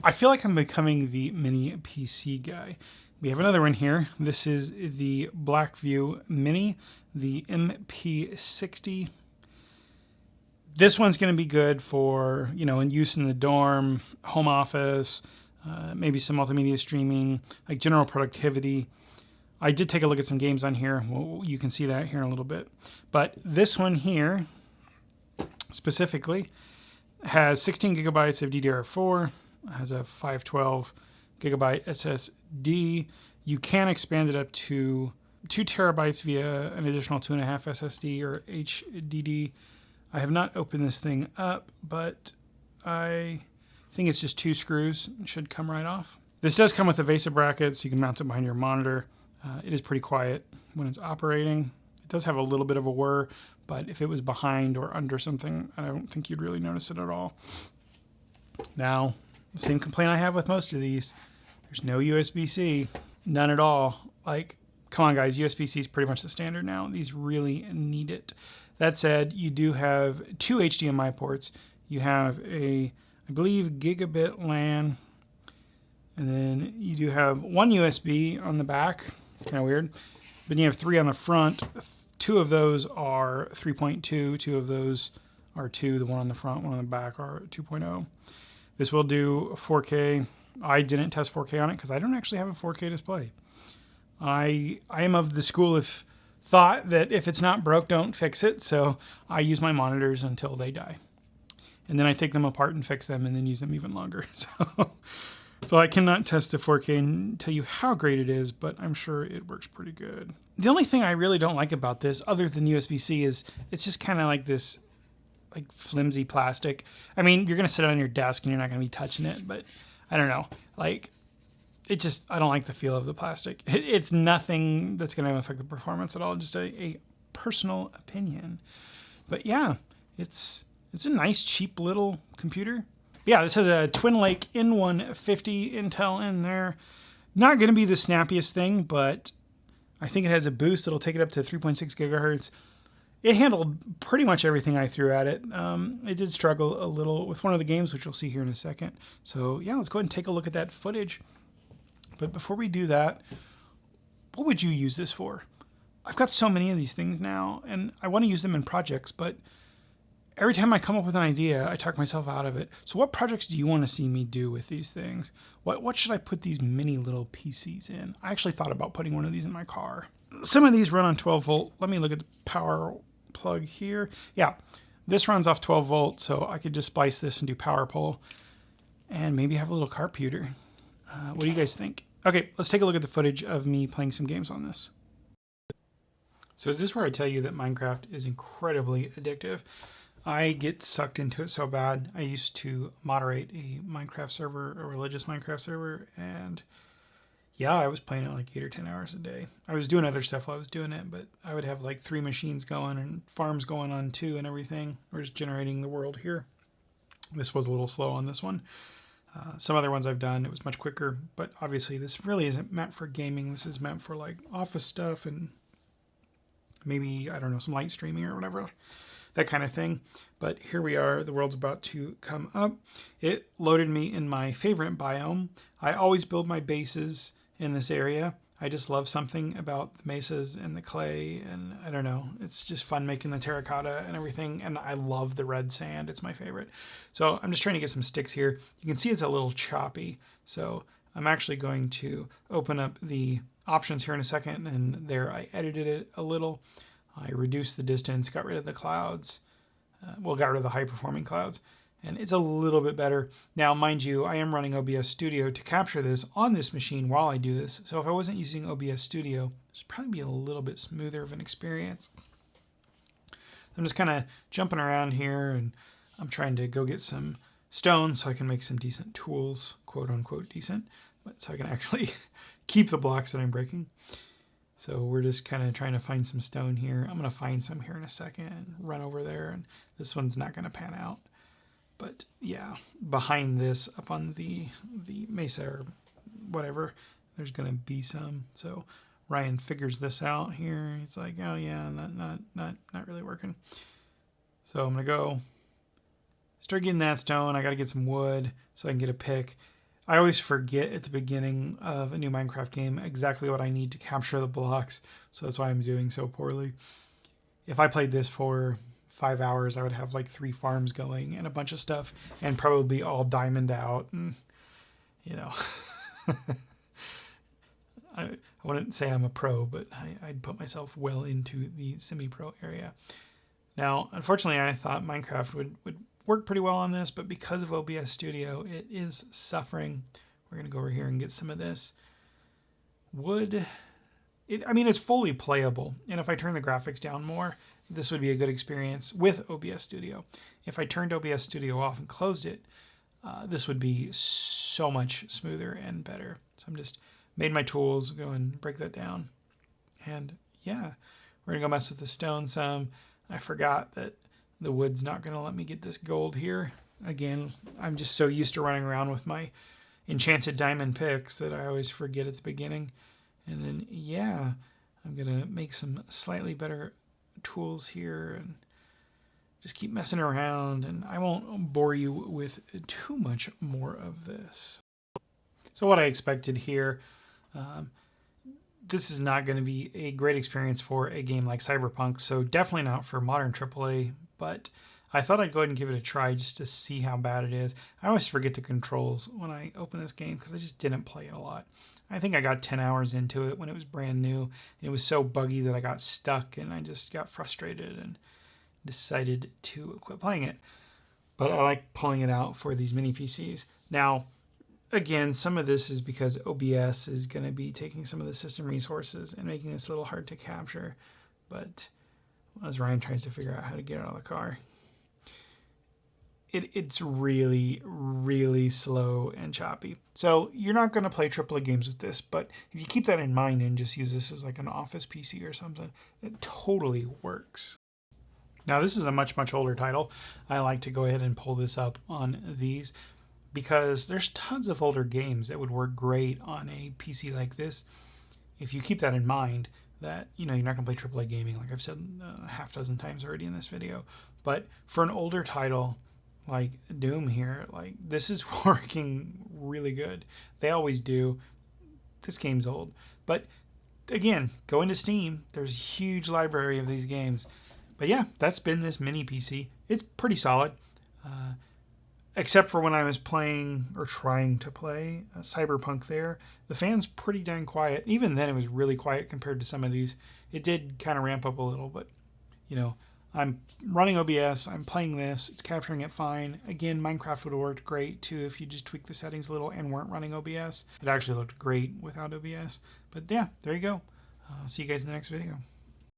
I feel like I'm becoming the mini PC guy. We have another one here. This is the Blackview Mini, the MP60. This one's going to be good for, in use in the dorm, home office, maybe some multimedia streaming, like general productivity. I did take a look at some games on here. Well, you can see that here in a little bit. But this one here, specifically, has 16 gigabytes of DDR4, has a 512 gigabyte SSD. You can expand it up to 2 terabytes via an additional 2.5 SSD or HDD. I have not opened this thing up, but I think it's just 2 screws. It should come right off. This does come with a VESA bracket, so you can mount it behind your monitor. It is pretty quiet when it's operating. It does have a little bit of a whir, but if it was behind or under something, I don't think you'd really notice it at all. Now, the same complaint I have with most of these, there's no USB-C, none at all. Like, come on guys, USB-C is pretty much the standard now. These really need it. That said, you do have 2 HDMI ports. You have a, I believe, Gigabit LAN, and then you do have 1 USB on the back, kind of weird. Then you have 3 on the front. 2 of those are 3.2, 2 of those are 2. The one on the front, one on the back are 2.0. This will do 4K. I didn't test 4K on it because I don't actually have a 4K display. I am of the school of thought that if it's not broke, don't fix it. So I use my monitors until they die. And then I take them apart and fix them and then use them even longer. So I cannot test the 4K and tell you how great it is, but I'm sure it works pretty good. The only thing I really don't like about this, other than USB-C, is it's just kind of like this like flimsy plastic. I mean, you're going to sit on your desk and you're not going to be touching it, but I don't know. Like, it just, I don't like the feel of the plastic. It's nothing that's going to affect the performance at all, just a personal opinion. But yeah, it's a nice, cheap little computer. Yeah, this has a Twin Lake N150 Intel in there. Not going to be the snappiest thing, but I think it has a boost that'll take it up to 3.6 gigahertz. It handled pretty much everything I threw at it. It did struggle a little with one of the games, which you'll see here in a second. So yeah, let's go ahead and take a look at that footage. But before we do that, what would you use this for? I've got so many of these things now, and I want to use them in projects, but every time I come up with an idea, I talk myself out of it. So what projects do you want to see me do with these things? What should I put these mini little PCs in? I actually thought about putting one of these in my car. Some of these run on 12 volt. Let me look at the power plug here. Yeah, this runs off 12 volts, so I could just splice this and do power pole and maybe have a little carputer. What do you guys think? Okay, let's take a look at the footage of me playing some games on this. So is this where I tell you that Minecraft is incredibly addictive? I get sucked into it so bad. I used to moderate a Minecraft server, a religious Minecraft server, and yeah, I was playing it like 8 or 10 hours a day. I was doing other stuff while I was doing it, but I would have like 3 machines going and farms going on too and everything. We're just generating the world here. This was a little slow on this one. Some other ones I've done, it was much quicker, but obviously this really isn't meant for gaming. This is meant for like office stuff and maybe, I don't know, some light streaming or whatever, that kind of thing. But here we are, the world's about to come up. It loaded me in my favorite biome. I always build my bases in this area. I just love something about the mesas and the clay, and I don't know, it's just fun making the terracotta and everything, and I love the red sand. It's my favorite. So I'm just trying to get some sticks here. You can see it's a little choppy, so I'm actually going to open up the options here in a second, and there I edited it a little. I reduced the distance, got rid of the clouds, got rid of the high-performing clouds, and it's a little bit better. Now, mind you, I am running OBS Studio to capture this on this machine while I do this. So if I wasn't using OBS Studio, this would probably be a little bit smoother of an experience. I'm just kind of jumping around here, and I'm trying to go get some stone so I can make some decent tools, quote unquote decent, but so I can actually keep the blocks that I'm breaking. So we're just kind of trying to find some stone here. I'm going to find some here in a second and run over there, and this one's not going to pan out. But yeah, behind this, up on the mesa or whatever, there's going to be some. So Ryan figures this out here. He's like, oh yeah, not really working. So I'm going to go start getting that stone. I got to get some wood so I can get a pick. I always forget at the beginning of a new Minecraft game exactly what I need to capture the blocks, so that's why I'm doing so poorly. If I played this for 5 hours, I would have like 3 farms going and a bunch of stuff, and probably all diamond out, and you know. I wouldn't say I'm a pro, but I'd put myself well into the semi-pro area. Now, unfortunately, I thought Minecraft would work pretty well on this, but because of OBS Studio, it is suffering. We're going to go over here and get some of this. I mean, it's fully playable, and if I turn the graphics down more, this would be a good experience with OBS Studio. If I turned OBS Studio off and closed it, this would be so much smoother and better. So I'm just made my tools, go and break that down. And yeah, we're gonna go mess with the stone some. I forgot that the wood's not gonna let me get this gold here. Again, I'm just so used to running around with my enchanted diamond picks that I always forget at the beginning. And then yeah, I'm gonna make some slightly better tools here and just keep messing around, and I won't bore you with too much more of this. So what I expected here, this is not going to be a great experience for a game like Cyberpunk, so definitely not for modern AAA, but I thought I'd go ahead and give it a try just to see how bad it is. I always forget the controls when I open this game because I just didn't play it a lot. I think I got 10 hours into it when it was brand new, and it was so buggy that I got stuck and I just got frustrated and decided to quit playing it. But I like pulling it out for these mini PCs. Now, again, some of this is because OBS is going to be taking some of the system resources and making this a little hard to capture. But as Ryan tries to figure out how to get out of the car, it's really, really slow and choppy. So you're not going to play AAA games with this, but if you keep that in mind and just use this as like an office PC or something, it totally works. Now this is a much, much older title. I like to go ahead and pull this up on these because there's tons of older games that would work great on a PC like this. If you keep that in mind, that you're not going to play AAA gaming, like I've said a half dozen times already in this video. But for an older title like Doom here, like this is working really good. They always do. This game's old, but again, go into Steam. There's a huge library of these games. But yeah, that's been this mini PC. It's pretty solid, except for when I was playing or trying to play Cyberpunk there. The fan's pretty dang quiet. Even then, it was really quiet compared to some of these. It did kind of ramp up a little, but I'm running OBS. I'm playing this. It's capturing it fine. Again, Minecraft would have worked great too if you just tweaked the settings a little and weren't running OBS. It actually looked great without OBS. But yeah, there you go. I'll see you guys in the next video.